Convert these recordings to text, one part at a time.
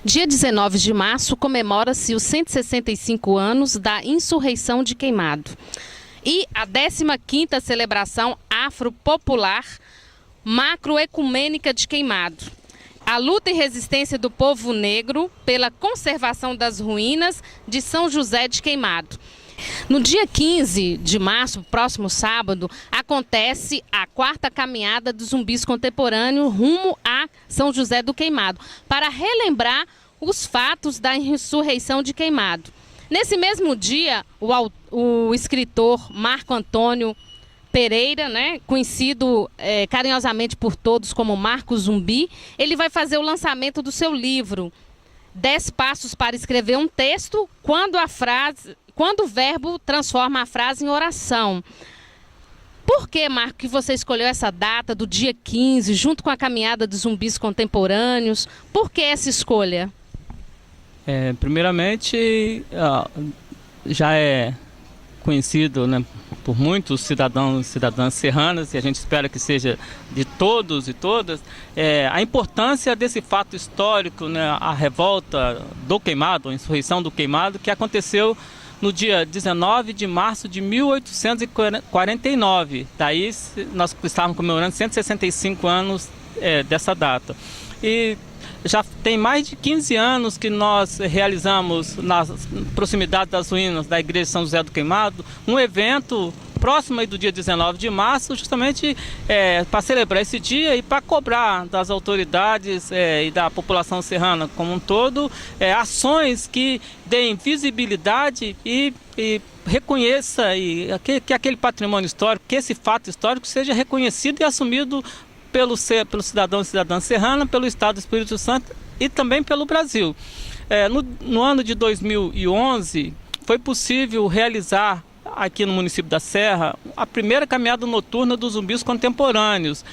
Dia 19 de março comemora-se os 165 anos da insurreição de Queimado e a 15ª celebração afropopular macroecumênica de Queimado. A luta e resistência do povo negro pela conservação das ruínas de São José de Queimado. No dia 15 de março, próximo sábado, acontece a 4ª caminhada dos zumbis contemporâneos rumo a São José do Queimado, para relembrar os fatos da insurreição de Queimado. Nesse mesmo dia, o escritor Marco Antônio Pereira, conhecido carinhosamente por todos como Marco Zumbi, ele vai fazer o lançamento do seu livro 10 Passos para Escrever um Texto, quando o verbo transforma a frase em oração. Por que, Marco, que você escolheu essa data do dia 15, junto com a caminhada dos zumbis contemporâneos? Por que essa escolha? Primeiramente, já é conhecido, por muitos cidadãos e cidadãs serranas, e a gente espera que seja de todos e todas, a importância desse fato histórico, a revolta do Queimado, a insurreição do Queimado, que aconteceu no dia 19 de março de 1849. Daí nós estávamos comemorando 165 anos dessa data. E já tem mais de 15 anos que nós realizamos, na proximidade das ruínas da Igreja de São José do Queimado, um evento próximo aí do dia 19 de março, justamente para celebrar esse dia e para cobrar das autoridades e da população serrana como um todo ações que deem visibilidade e reconheça que aquele patrimônio histórico, que esse fato histórico seja reconhecido e assumido pelo cidadão e cidadã serrana, pelo Estado do Espírito Santo e também pelo Brasil. No ano de 2011, foi possível realizar aqui no município da Serra a primeira caminhada noturna dos zumbis contemporâneos,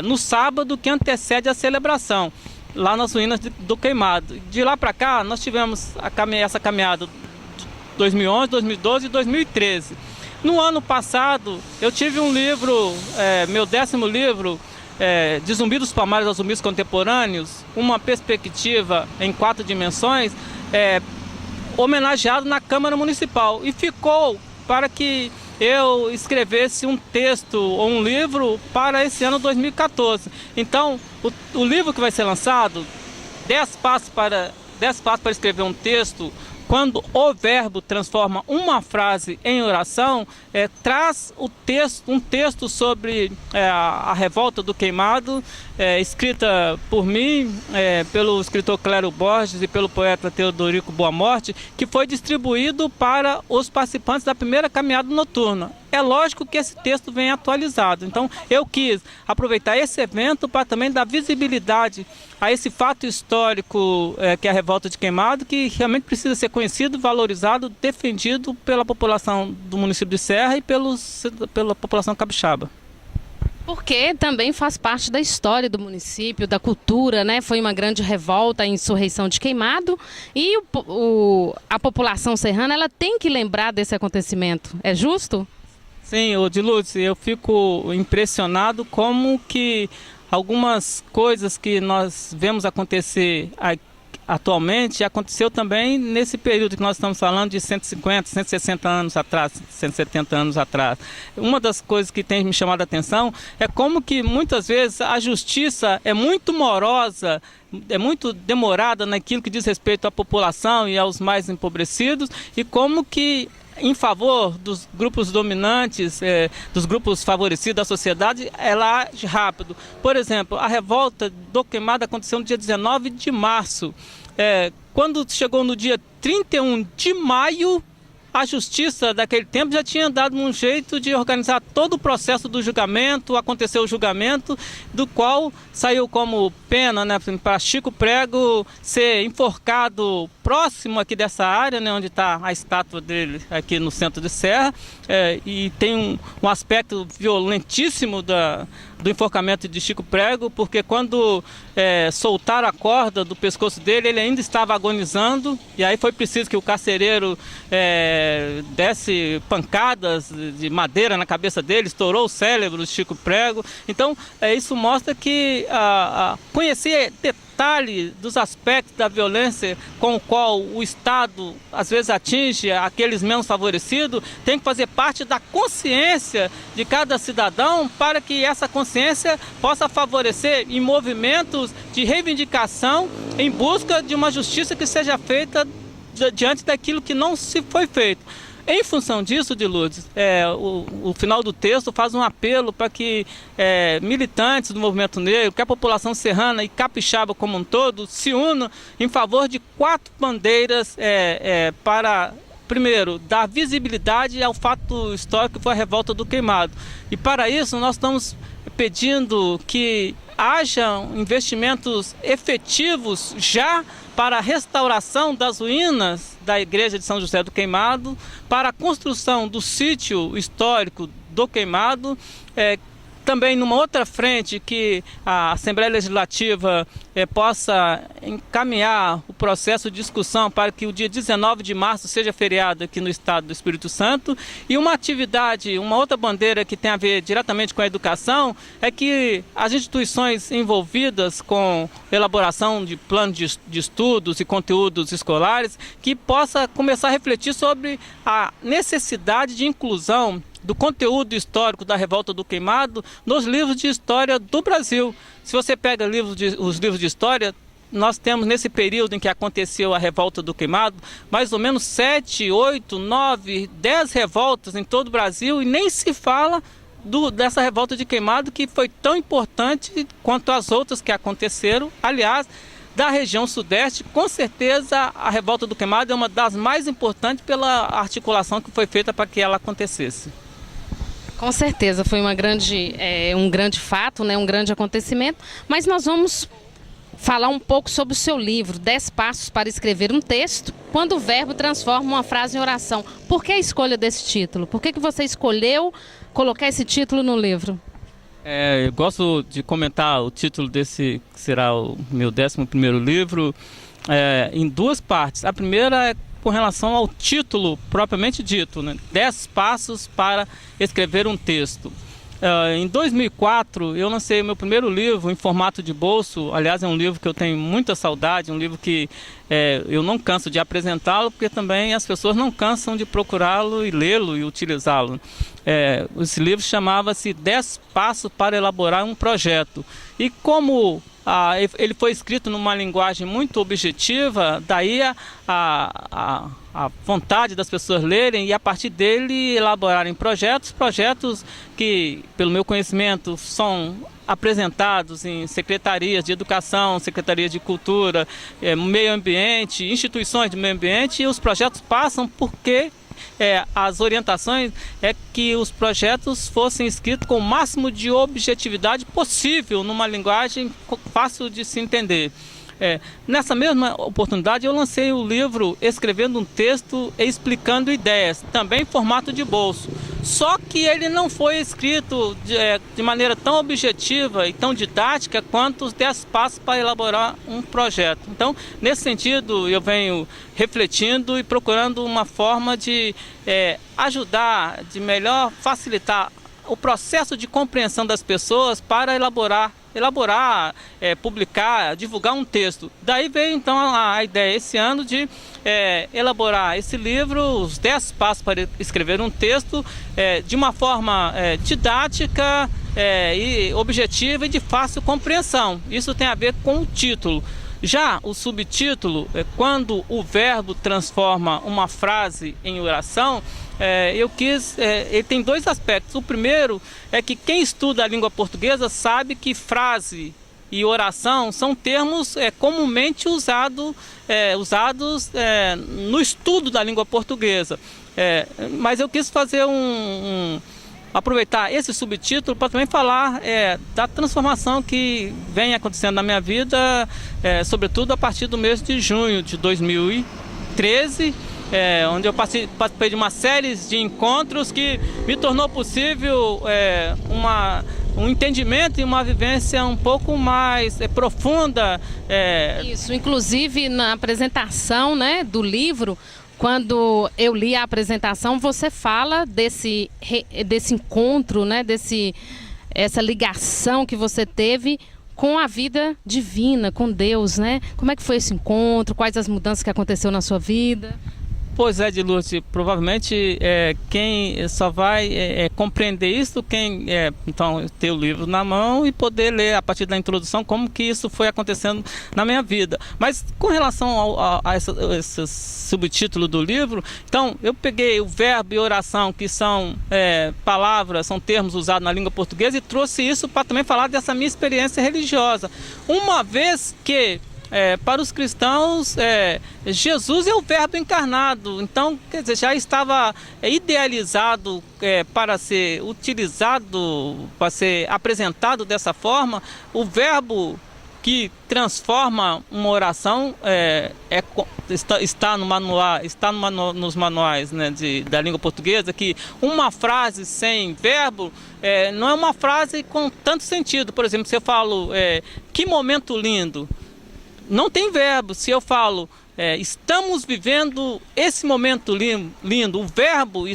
no sábado que antecede a celebração, lá nas ruínas do Queimado. De lá para cá, nós tivemos essa caminhada de 2011, 2012 e 2013. No ano passado, eu tive um livro, meu 10º livro, de Zumbi dos Palmares aos Zumbis Contemporâneos, uma perspectiva em 4 dimensões, homenageado na Câmara Municipal, e ficou para que eu escrevesse um texto ou um livro para esse ano 2014. Então, o livro que vai ser lançado, 10 passos para escrever um texto, quando o verbo transforma uma frase em oração, traz um texto sobre a revolta do Queimado, escrita por mim, pelo escritor Clério Borges e pelo poeta Teodorico Boamorte, que foi distribuído para os participantes da primeira caminhada noturna. É lógico que esse texto vem atualizado, então eu quis aproveitar esse evento para também dar visibilidade a esse fato histórico que é a revolta de Queimado, que realmente precisa ser conhecido, valorizado, defendido pela população do município de Serra e pela população capixaba. Porque também faz parte da história do município, da cultura, Foi uma grande revolta, a insurreição de Queimado, e a população serrana ela tem que lembrar desse acontecimento. É justo? Sim, Odilutz, eu fico impressionado como que algumas coisas que nós vemos acontecer atualmente aconteceu também nesse período que nós estamos falando de 150, 160 anos atrás, 170 anos atrás. Uma das coisas que tem me chamado a atenção é como que muitas vezes a justiça é muito morosa, é muito demorada naquilo que diz respeito à população e aos mais empobrecidos, e como que em favor dos grupos dominantes, dos grupos favorecidos da sociedade, ela age rápido. Por exemplo, a revolta do Queimado aconteceu no dia 19 de março. Quando chegou no dia 31 de maio, a justiça daquele tempo já tinha dado um jeito de organizar todo o processo do julgamento. Aconteceu o julgamento, do qual saiu como pena, para Chico Prego ser enforcado próximo aqui dessa área, onde está a estátua dele aqui no centro de Serra, e tem um aspecto violentíssimo do enforcamento de Chico Prego, porque quando soltaram a corda do pescoço dele, ele ainda estava agonizando, e aí foi preciso que o carcereiro desse pancadas de madeira na cabeça dele, estourou o cérebro de Chico Prego. Então, isso mostra que conhecer detalhe dos aspectos da violência com o qual o Estado às vezes atinge aqueles menos favorecidos, tem que fazer parte da consciência de cada cidadão para que essa consciência possa favorecer em movimentos de reivindicação em busca de uma justiça que seja feita diante daquilo que não se foi feito. Em função disso, de Lourdes, o final do texto faz um apelo para que militantes do movimento negro, que a população serrana e capixaba como um todo, se unam em favor de 4 bandeiras para, primeiro, dar visibilidade ao fato histórico que foi a Revolta do Queimado. E para isso nós estamos pedindo que haja investimentos efetivos já para a restauração das ruínas da Igreja de São José do Queimado, para a construção do sítio histórico do Queimado, também numa outra frente que a Assembleia Legislativa possa encaminhar o processo de discussão para que o dia 19 de março seja feriado aqui no estado do Espírito Santo. E uma atividade, uma outra bandeira que tem a ver diretamente com a educação é que as instituições envolvidas com elaboração de planos de estudos e conteúdos escolares que possa começar a refletir sobre a necessidade de inclusão do conteúdo histórico da Revolta do Queimado nos livros de história do Brasil. Se você pega os livros de história, nós temos nesse período em que aconteceu a Revolta do Queimado, mais ou menos 7, 8, 9, 10 revoltas em todo o Brasil, e nem se fala dessa Revolta de Queimado, que foi tão importante quanto as outras que aconteceram. Aliás, da região sudeste, com certeza a Revolta do Queimado é uma das mais importantes pela articulação que foi feita para que ela acontecesse. Com certeza, foi um grande fato, né, um grande acontecimento, mas nós vamos falar um pouco sobre o seu livro, 10 Passos para Escrever um Texto, quando o verbo transforma uma frase em oração. Por que a escolha desse título? Por que você escolheu colocar esse título no livro? Eu gosto de comentar o título desse, que será o meu 11º livro, em 2 partes. A primeira é com relação ao título propriamente dito, né? 10 passos para escrever um texto. Em 2004, eu lancei o meu primeiro livro em formato de bolso. Aliás, é um livro que eu tenho muita saudade, um livro que eu não canso de apresentá-lo, porque também as pessoas não cansam de procurá-lo e lê-lo e utilizá-lo. Esse livro chamava-se 10 Passos para Elaborar um Projeto. E como ele foi escrito numa linguagem muito objetiva, daí a vontade das pessoas lerem e a partir dele elaborarem projetos que, pelo meu conhecimento, são apresentados em secretarias de educação, secretarias de cultura, meio ambiente, instituições de meio ambiente, e os projetos passam porque as orientações é que os projetos fossem escritos com o máximo de objetividade possível, numa linguagem fácil de se entender. Nessa mesma oportunidade eu lancei o livro Escrevendo um Texto e Explicando Ideias, também em formato de bolso. Só que ele não foi escrito de maneira tão objetiva e tão didática quanto os 10 passos para elaborar um projeto. Então, nesse sentido, eu venho refletindo e procurando uma forma de ajudar, de melhor facilitar o processo de compreensão das pessoas para elaborar, publicar, divulgar um texto. Daí veio então a ideia esse ano de elaborar esse livro, os 10 passos para escrever um texto, de uma forma didática e objetiva e de fácil compreensão. Isso tem a ver com o título. Já o subtítulo, quando o verbo transforma uma frase em oração, ele tem 2 aspectos. O primeiro é que quem estuda a língua portuguesa sabe que frase e oração são termos comumente usados no estudo da língua portuguesa. Mas eu quis fazer aproveitar esse subtítulo para também falar da transformação que vem acontecendo na minha vida, sobretudo a partir do mês de junho de 2013, onde eu participei de uma série de encontros que me tornou possível um entendimento e uma vivência um pouco mais profunda. Isso, inclusive na apresentação, né, do livro, quando eu li a apresentação, você fala desse encontro, né, essa ligação que você teve com a vida divina, com Deus, né? Como é que foi esse encontro? Quais as mudanças que aconteceu na sua vida? Pois é, Dilute, provavelmente quem só vai compreender isso, quem então ter o livro na mão e poder ler a partir da introdução como que isso foi acontecendo na minha vida. Mas com relação a esse subtítulo do livro, então eu peguei o verbo e oração, que são palavras, são termos usados na língua portuguesa, e trouxe isso para também falar dessa minha experiência religiosa. Uma vez que para os cristãos, Jesus é o verbo encarnado. Então, quer dizer, já estava idealizado para ser utilizado, para ser apresentado dessa forma. O verbo que transforma uma oração está no manual, nos manuais, né, da língua portuguesa, que uma frase sem verbo não é uma frase com tanto sentido. Por exemplo, se eu falo que momento lindo, não tem verbo. Se eu falo, estamos vivendo esse momento lindo, o verbo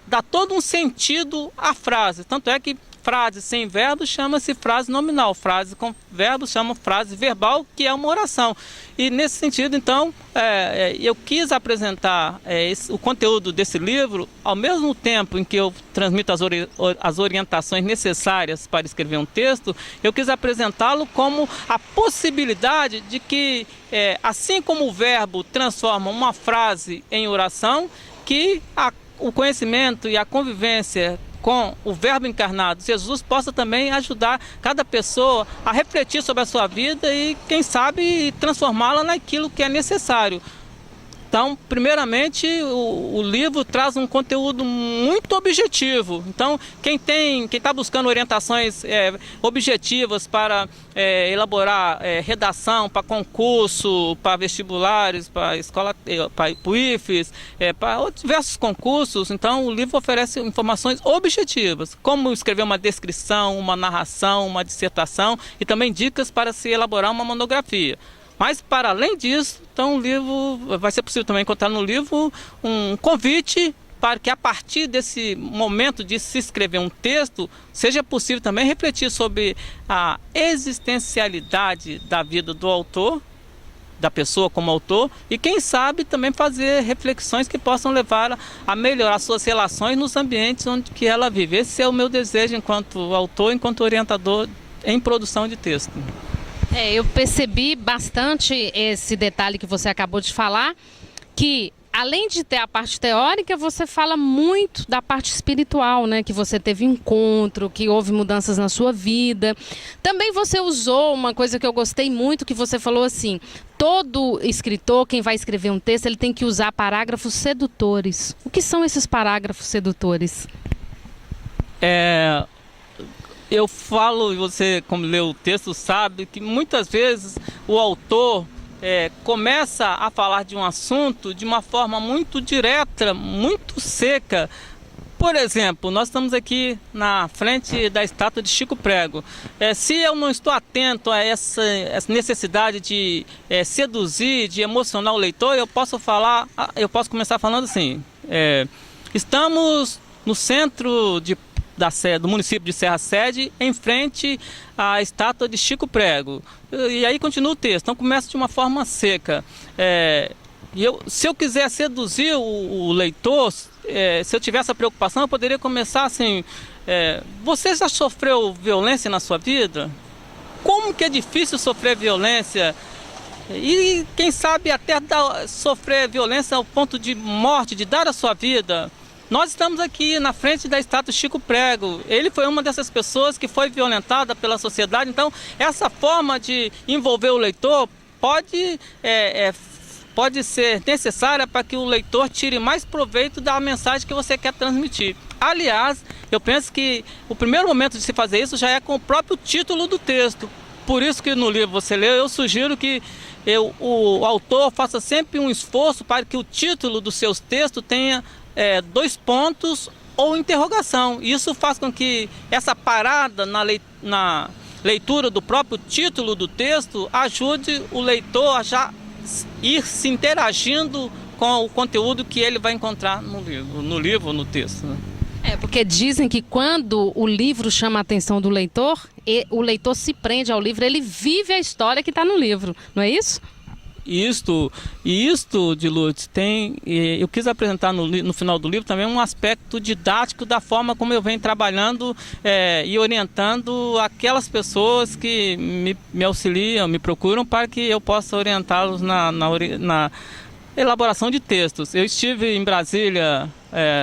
dá todo um sentido à frase. Tanto é que frase sem verbo chama-se frase nominal, frase com verbo chama frase verbal, que é uma oração. E nesse sentido, então, eu quis apresentar o conteúdo desse livro ao mesmo tempo em que eu transmito as orientações necessárias para escrever um texto. Eu quis apresentá-lo como a possibilidade de que, assim como o verbo transforma uma frase em oração, que o conhecimento e a convivência com o verbo encarnado, Jesus, possa também ajudar cada pessoa a refletir sobre a sua vida e, quem sabe, transformá-la naquilo que é necessário. Então, primeiramente, o livro traz um conteúdo muito objetivo. Então, quem está buscando orientações objetivas para elaborar redação, para concurso, para vestibulares, para escola, para IFES, para diversos concursos, então o livro oferece informações objetivas, como escrever uma descrição, uma narração, uma dissertação e também dicas para se elaborar uma monografia. Mas, para além disso, então, o livro vai ser possível também encontrar no livro um convite para que, a partir desse momento de se escrever um texto, seja possível também refletir sobre a existencialidade da vida do autor, da pessoa como autor, e, quem sabe, também fazer reflexões que possam levar a melhorar suas relações nos ambientes onde que ela vive. Esse é o meu desejo enquanto autor, enquanto orientador em produção de texto. Eu percebi bastante esse detalhe que você acabou de falar, que além de ter a parte teórica, você fala muito da parte espiritual, né? Que você teve encontro, que houve mudanças na sua vida. Também você usou uma coisa que eu gostei muito, que você falou assim: todo escritor, quem vai escrever um texto, ele tem que usar parágrafos sedutores. O que são esses parágrafos sedutores? Eu falo, e você, como leu o texto, sabe que muitas vezes o autor começa a falar de um assunto de uma forma muito direta, muito seca. Por exemplo, nós estamos aqui na frente da estátua de Chico Prego. Se eu não estou atento a essa necessidade de seduzir, de emocionar o leitor, eu posso começar falando assim: estamos no centro do município de Serra Sede, em frente à estátua de Chico Prego. E aí continua o texto. Então começa de uma forma seca. Se eu quiser seduzir o leitor, se eu tiver essa preocupação, eu poderia começar assim: você já sofreu violência na sua vida? Como que é difícil sofrer violência? E quem sabe até sofrer violência ao ponto de morte, de dar a sua vida? Nós estamos aqui na frente da estátua de Chico Prego. Ele foi uma dessas pessoas que foi violentada pela sociedade. Então, essa forma de envolver o leitor pode ser necessária para que o leitor tire mais proveito da mensagem que você quer transmitir. Aliás, eu penso que o primeiro momento de se fazer isso já é com o próprio título do texto. Por isso que no livro você leu, eu sugiro que o autor faça sempre um esforço para que o título dos seus textos tenha 2 pontos ou interrogação. Isso faz com que essa parada na leitura do próprio título do texto ajude o leitor a já ir se interagindo com o conteúdo que ele vai encontrar no livro, no texto, né? É, porque dizem que quando o livro chama a atenção do leitor, o leitor se prende ao livro, ele vive a história que está no livro, não é isso? Isto, de Lourdes, eu quis apresentar no final do livro também um aspecto didático da forma como eu venho trabalhando e orientando aquelas pessoas que me auxiliam, me procuram para que eu possa orientá-los na elaboração de textos. Eu estive em Brasília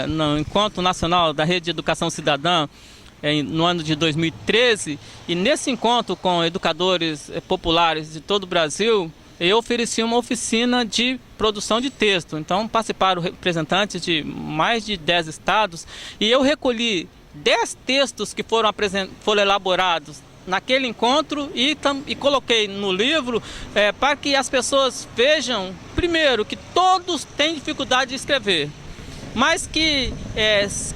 no Encontro Nacional da Rede de Educação Cidadã no ano de 2013 e nesse encontro com educadores populares de todo o Brasil, eu ofereci uma oficina de produção de texto. Então participaram representantes de mais de 10 estados e eu recolhi 10 textos que foram elaborados naquele encontro e coloquei no livro para que as pessoas vejam, primeiro, que todos têm dificuldade de escrever, mas que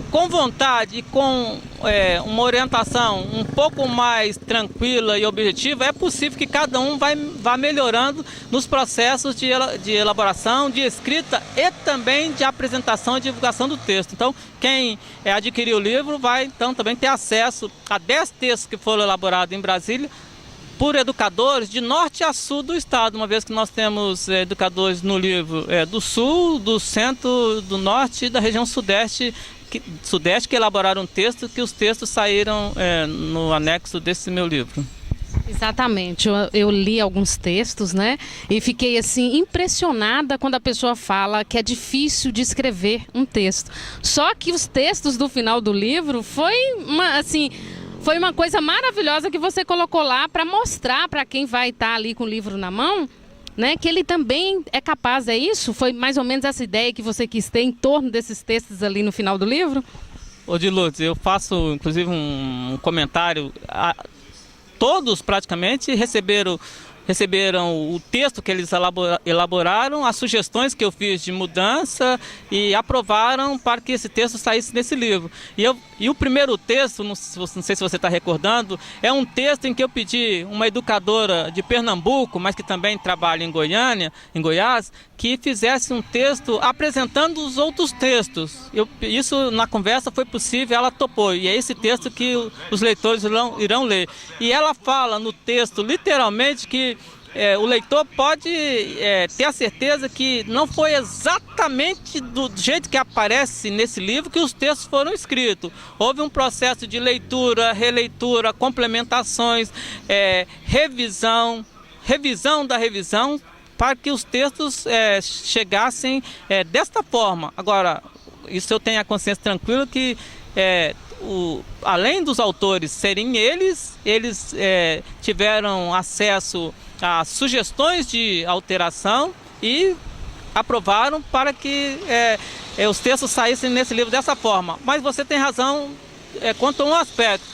com vontade e com uma orientação um pouco mais tranquila e objetiva, é possível que cada um vá melhorando nos processos de elaboração, de escrita e também de apresentação e divulgação do texto. Então, quem adquirir o livro vai então também ter acesso a 10 textos que foram elaborados em Brasília por educadores de norte a sul do estado, uma vez que nós temos educadores no livro do sul, do centro, do norte e da região sudeste que elaboraram um texto, que os textos saíram no anexo desse meu livro. Exatamente, eu li alguns textos, né, e fiquei assim impressionada quando a pessoa fala que é difícil de escrever um texto. Só que os textos do final do livro foi uma coisa maravilhosa que você colocou lá para mostrar para quem vai estar ali com o livro na mão, né, que ele também é capaz, é isso? Foi mais ou menos essa ideia que você quis ter em torno desses textos ali no final do livro? Ô, de Lourdes, eu faço inclusive um comentário. Todos praticamente receberam o texto que eles elaboraram, as sugestões que eu fiz de mudança e aprovaram para que esse texto saísse nesse livro. E o primeiro texto, não sei se você está recordando, é um texto em que eu pedi uma educadora de Pernambuco, mas que também trabalha em Goiás, que fizesse um texto apresentando os outros textos. Isso na conversa foi possível, ela topou, e é esse texto que os leitores irão ler. E ela fala no texto, literalmente, que o leitor pode ter a certeza que não foi exatamente do jeito que aparece nesse livro que os textos foram escritos. Houve um processo de leitura, releitura, complementações, revisão da revisão, para que os textos chegassem desta forma. Agora, isso eu tenho a consciência tranquila que além dos autores serem eles tiveram acesso a sugestões de alteração e aprovaram para que os textos saíssem nesse livro dessa forma. Mas você tem razão quanto a um aspecto.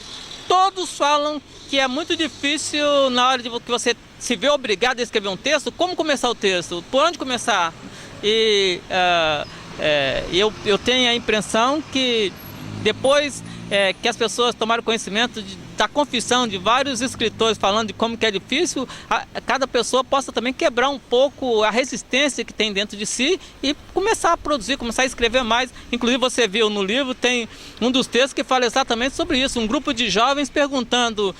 Todos falam que é muito difícil na hora de que você se vê obrigado a escrever um texto, como começar o texto, por onde começar. E eu tenho a impressão que depois que as pessoas tomaram conhecimento da confissão de vários escritores falando de como que é difícil, cada pessoa possa também quebrar um pouco a resistência que tem dentro de si e começar a produzir, começar a escrever mais. Inclusive você viu no livro, tem um dos textos que fala exatamente sobre isso, um grupo de jovens perguntando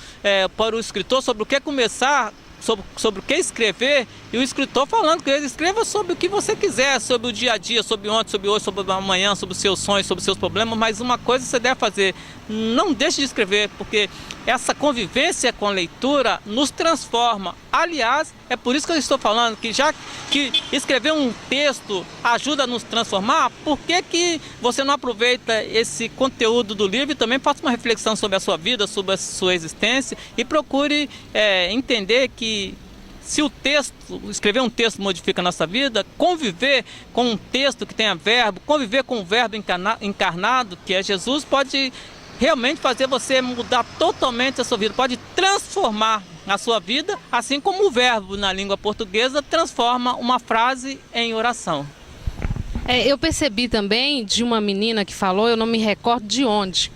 para o escritor sobre o que começar, sobre o que escrever, e o escritor falando que ele escreva sobre o que você quiser, sobre o dia a dia, sobre ontem, sobre hoje, sobre amanhã, sobre os seus sonhos, sobre os seus problemas, mas uma coisa você deve fazer, não deixe de escrever, porque essa convivência com a leitura nos transforma. Aliás, é por isso que eu estou falando que já que escrever um texto ajuda a nos transformar, por que você não aproveita esse conteúdo do livro e também faça uma reflexão sobre a sua vida, sobre a sua existência e procure entender que se escrever um texto modifica a nossa vida, conviver com um texto que tenha verbo, conviver com o verbo encarnado, que é Jesus, pode realmente fazer você mudar totalmente a sua vida, pode transformar a sua vida, assim como o verbo na língua portuguesa transforma uma frase em oração. Eu percebi também de uma menina que falou, eu não me recordo de onde,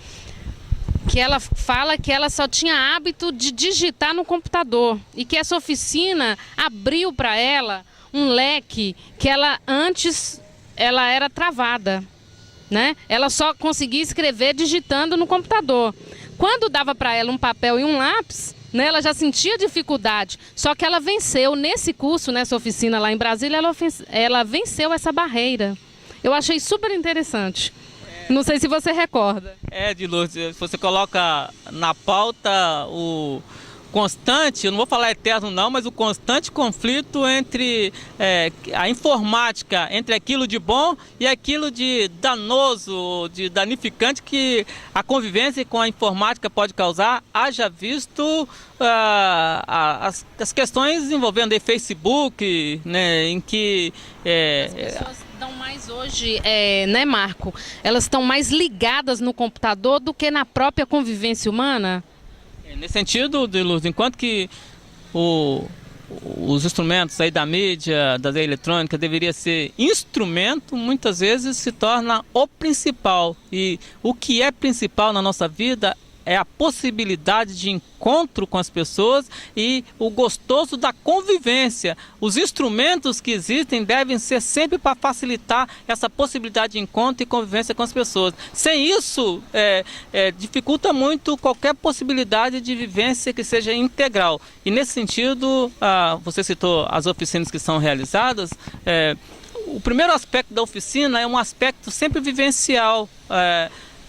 que ela fala que ela só tinha hábito de digitar no computador e que essa oficina abriu para ela um leque que ela antes era travada, né? Ela só conseguia escrever digitando no computador. Quando dava para ela um papel e um lápis, né, ela já sentia dificuldade. Só que ela venceu nesse curso, nessa oficina lá em Brasília, ela venceu essa barreira. Eu achei super interessante. Não sei se você recorda. De Lourdes, você coloca na pauta o constante, eu não vou falar eterno não, mas o constante conflito entre a informática, entre aquilo de bom e aquilo de danoso, de danificante que a convivência com a informática pode causar. Haja visto as questões envolvendo Facebook, né, em que as pessoas estão mais hoje, né, Marco? Elas estão mais ligadas no computador do que na própria convivência humana? Nesse sentido, Lourdes, enquanto que os instrumentos aí da mídia, da eletrônica, deveria ser instrumento, muitas vezes se torna o principal. E o que é principal na nossa vida é a possibilidade de encontro com as pessoas e o gostoso da convivência. Os instrumentos que existem devem ser sempre para facilitar essa possibilidade de encontro e convivência com as pessoas. Sem isso, dificulta muito qualquer possibilidade de vivência que seja integral. E nesse sentido, você citou as oficinas que são realizadas. O primeiro aspecto da oficina é um aspecto sempre vivencial.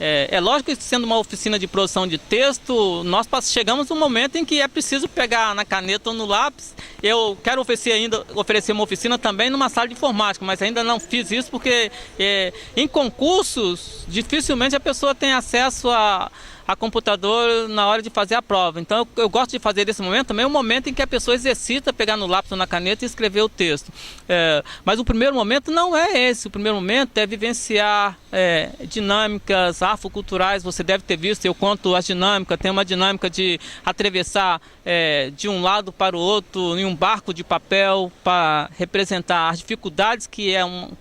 É lógico que, sendo uma oficina de produção de texto, nós chegamos num momento em que é preciso pegar na caneta ou no lápis. Eu quero oferecer uma oficina também numa sala de informática, mas ainda não fiz isso porque em concursos dificilmente a pessoa tem acesso a computador na hora de fazer a prova. Então eu gosto de fazer desse momento também um momento em que a pessoa exercita pegar no lápis ou na caneta e escrever o texto. Mas o primeiro momento não é esse. O primeiro momento é vivenciar dinâmicas afroculturais. Você deve ter visto, eu conto as dinâmicas. Tem uma dinâmica de atravessar de um lado para o outro em um barco de papel para representar as dificuldades que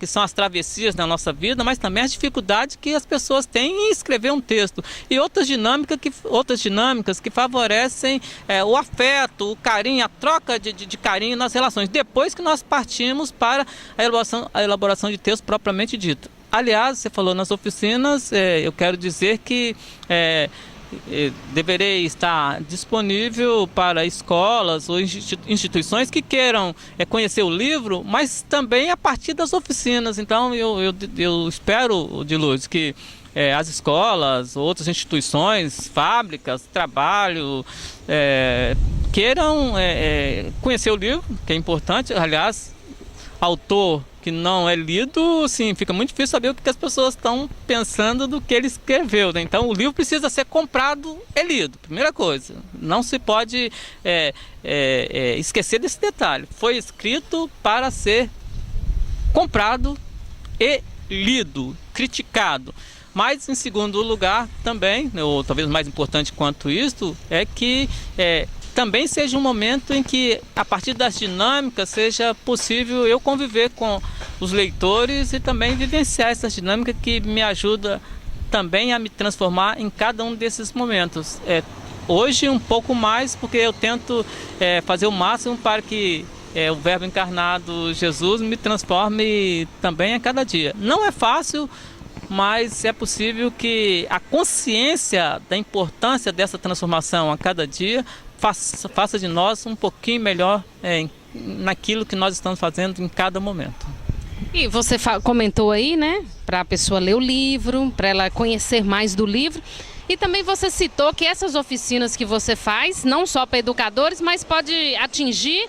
são as travessias da nossa vida, mas também as dificuldades que as pessoas têm em escrever um texto. E outras dinâmicas que favorecem o afeto, o carinho, a troca de carinho nas relações, depois que nós partimos para a elaboração de texto propriamente dito. Aliás, você falou nas oficinas, eu quero dizer que deverei estar disponível para escolas ou instituições que queiram conhecer o livro, mas também a partir das oficinas. Então eu espero, de Lourdes, que as escolas, outras instituições, fábricas, trabalho, queiram conhecer o livro, que é importante. Aliás, autor que não é lido, sim, fica muito difícil saber o que as pessoas estão pensando do que ele escreveu, né? Então o livro precisa ser comprado e lido, primeira coisa. Não se pode esquecer desse detalhe. Foi escrito para ser comprado e lido, criticado. Mas, em segundo lugar, também, ou talvez mais importante quanto isto, é que também seja um momento em que, a partir das dinâmicas, seja possível eu conviver com os leitores e também vivenciar essa dinâmica que me ajuda também a me transformar em cada um desses momentos. Hoje, um pouco mais, porque eu tento fazer o máximo para que o Verbo encarnado, Jesus, me transforme também a cada dia. Não é fácil, mas é possível que a consciência da importância dessa transformação a cada dia faça de nós um pouquinho melhor naquilo que nós estamos fazendo em cada momento. E você comentou aí, né, para a pessoa ler o livro, para ela conhecer mais do livro. E também você citou que essas oficinas que você faz, não só para educadores, mas pode atingir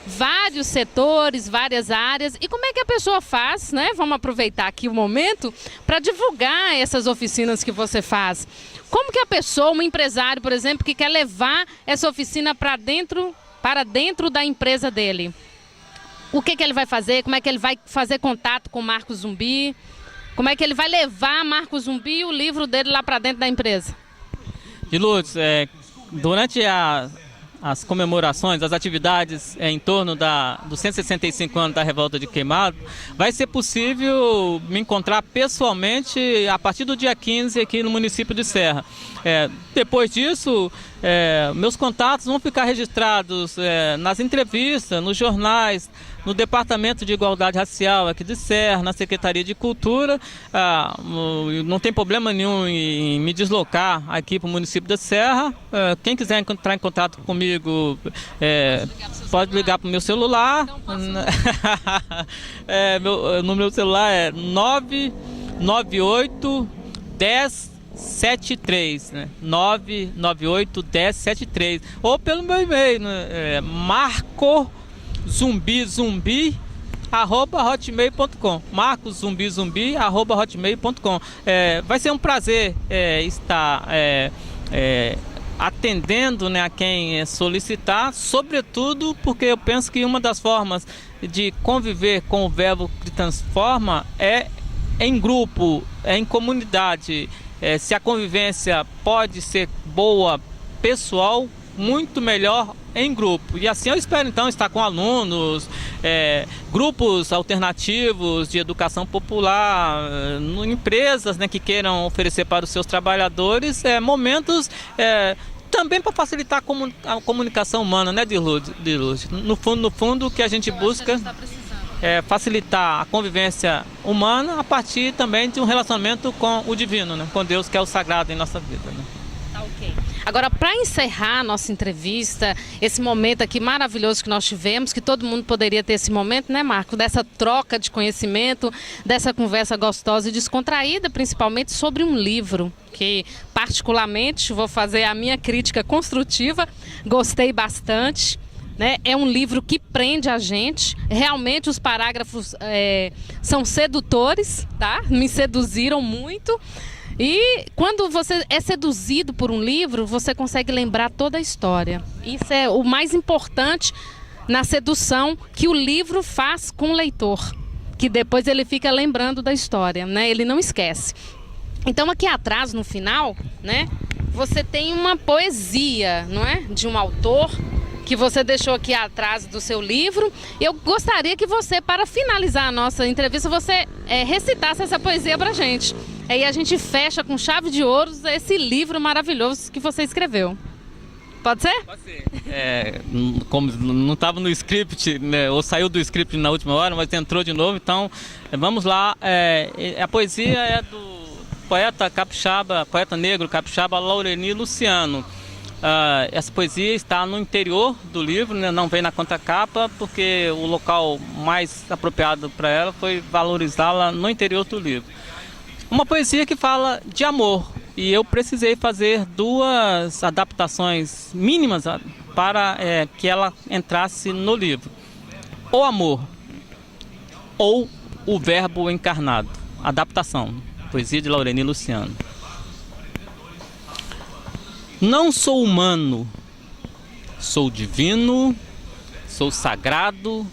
vários setores, várias áreas. E como é que a pessoa faz, né? Vamos aproveitar aqui o momento para divulgar essas oficinas que você faz. Como que a pessoa, um empresário, por exemplo, que quer levar essa oficina para dentro da empresa dele, o que ele vai fazer? Como é que ele vai fazer contato com o Marco Zumbi? Como é que ele vai levar Marco Zumbi e o livro dele lá para dentro da empresa? De Lourdes, durante as comemorações, as atividades em torno dos 165 anos da Revolta de Queimado, vai ser possível me encontrar pessoalmente a partir do dia 15 aqui no município de Serra. Depois disso, meus contatos vão ficar registrados nas entrevistas, nos jornais, no Departamento de Igualdade Racial aqui de Serra, na Secretaria de Cultura. Não tem problema nenhum em me deslocar aqui para o município da Serra. Quem quiser entrar em contato comigo, pode ligar para o meu celular. O número do celular é 998 10 73, né? 998 10 73, ou pelo meu e-mail, né? marcozumbizumbi@hotmail.com, marcozumbizumbi@hotmail.com. Vai ser um prazer estar atendendo, né, a quem solicitar, sobretudo porque eu penso que uma das formas de conviver com o verbo que transforma é em grupo, é em comunidade. Se a convivência pode ser boa, pessoal, muito melhor em grupo. E assim eu espero então estar com alunos, grupos alternativos de educação popular, empresas, né, que queiram oferecer para os seus trabalhadores momentos também para facilitar a comunicação humana, né, Dirlude? No fundo, o que a gente busca é facilitar a convivência humana a partir também de um relacionamento com o divino, né? Com Deus, que é o sagrado em nossa vida, né? Tá, ok. Agora, para encerrar a nossa entrevista, esse momento aqui maravilhoso que nós tivemos, que todo mundo poderia ter esse momento, né, Marco? Dessa troca de conhecimento, dessa conversa gostosa e descontraída, principalmente sobre um livro, que particularmente vou fazer a minha crítica construtiva, gostei bastante. Né? É um livro que prende a gente, realmente os parágrafos são sedutores, tá? Me seduziram muito. E quando você é seduzido por um livro, você consegue lembrar toda a história. Isso é o mais importante na sedução que o livro faz com o leitor, que depois ele fica lembrando da história, né? Ele não esquece. Então aqui atrás, no final, né, você tem uma poesia, não é? De um autor que você deixou aqui atrás do seu livro. Eu gostaria que você, para finalizar a nossa entrevista, você recitasse essa poesia para a gente. Aí a gente fecha com chave de ouro esse livro maravilhoso que você escreveu. Pode ser? Pode ser. Como não estava no script, né, ou saiu do script na última hora, mas entrou de novo, então vamos lá. A poesia é do poeta negro capixaba Laureni Luciano. Essa poesia está no interior do livro, né? Não vem na contracapa, porque o local mais apropriado para ela foi valorizá-la no interior do livro. Uma poesia que fala de amor, e eu precisei fazer 2 adaptações mínimas para que ela entrasse no livro. O amor, ou o verbo encarnado. Adaptação, poesia de Laureni Luciano. Não sou humano, sou divino, sou sagrado,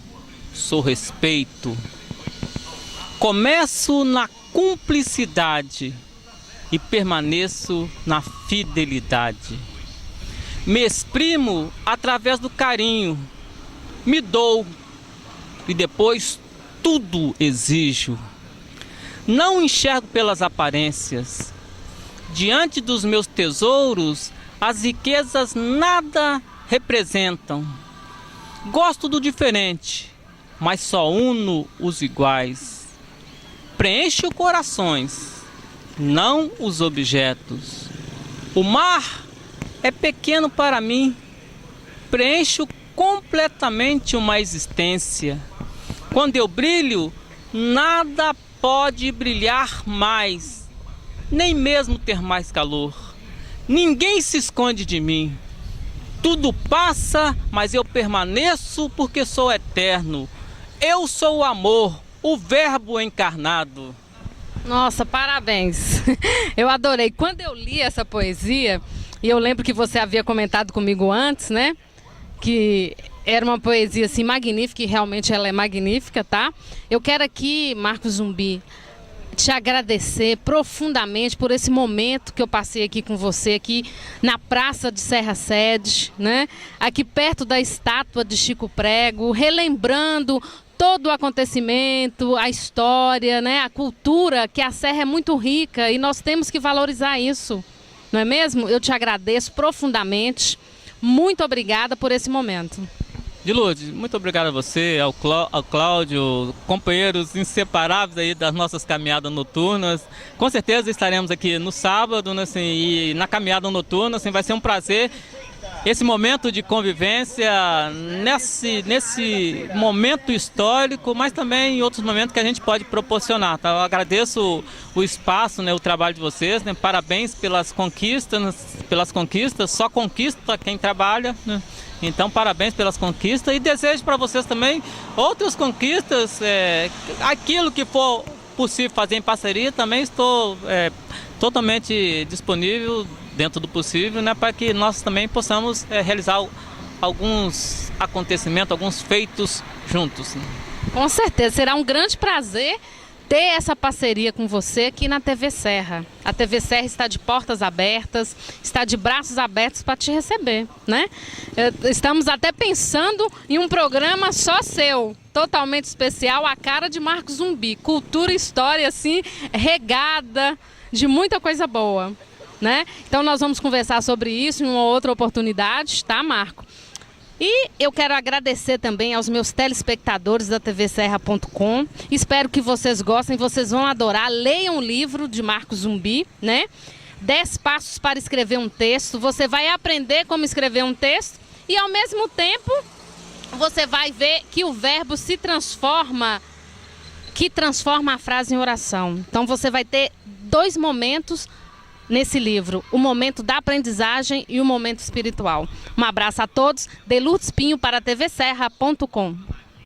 sou respeito. Começo na cumplicidade e permaneço na fidelidade. Me exprimo através do carinho, me dou e depois tudo exijo. Não enxergo pelas aparências. Diante dos meus tesouros, as riquezas nada representam. Gosto do diferente, mas só uno os iguais. Preencho corações, não os objetos. O mar é pequeno para mim. Preencho completamente uma existência. Quando eu brilho, nada pode brilhar mais, nem mesmo ter mais calor. Ninguém se esconde de mim. Tudo passa, mas eu permaneço porque sou eterno. Eu sou o amor, o verbo encarnado. Nossa, parabéns. Eu adorei. Quando eu li essa poesia, e eu lembro que você havia comentado comigo antes, né? Que era uma poesia assim magnífica, e realmente ela é magnífica, tá? Eu quero aqui, Marco Zumbi, te agradecer profundamente por esse momento que eu passei aqui com você, aqui na Praça de Serra Sede, né? Aqui perto da estátua de Chico Prego, relembrando todo o acontecimento, a história, né? A cultura, que a Serra é muito rica e nós temos que valorizar isso, não é mesmo? Eu te agradeço profundamente, muito obrigada por esse momento. De Lourdes, muito obrigado a você, ao Cláudio, companheiros inseparáveis aí das nossas caminhadas noturnas. Com certeza estaremos aqui no sábado, né, assim, e na caminhada noturna, assim, vai ser um prazer esse momento de convivência nesse momento histórico, mas também em outros momentos que a gente pode proporcionar. Tá? Eu agradeço o espaço, né, o trabalho de vocês, né? Parabéns pelas conquistas, só conquista quem trabalha, né? Então, parabéns pelas conquistas e desejo para vocês também outras conquistas, aquilo que for possível fazer em parceria, também estou totalmente disponível dentro do possível, né, para que nós também possamos realizar alguns acontecimentos, alguns feitos juntos. Né? Com certeza, será um grande prazer ter essa parceria com você aqui na TV Serra. A TV Serra está de portas abertas, está de braços abertos para te receber, né? Estamos até pensando em um programa só seu, totalmente especial, a cara de Marcos Zumbi. Cultura e história, assim, regada de muita coisa boa, né? Então nós vamos conversar sobre isso em uma outra oportunidade, tá, Marco? E eu quero agradecer também aos meus telespectadores da tvserra.com. Espero que vocês gostem, vocês vão adorar. Leiam o livro de Marcos Zumbi, né? 10 passos para escrever um texto. Você vai aprender como escrever um texto e, ao mesmo tempo, você vai ver que o verbo se transforma, que transforma a frase em oração. Então, você vai ter 2 momentos nesse livro, o momento da aprendizagem e o momento espiritual. Um abraço a todos, de Lourdes Pinho para tvserra.com.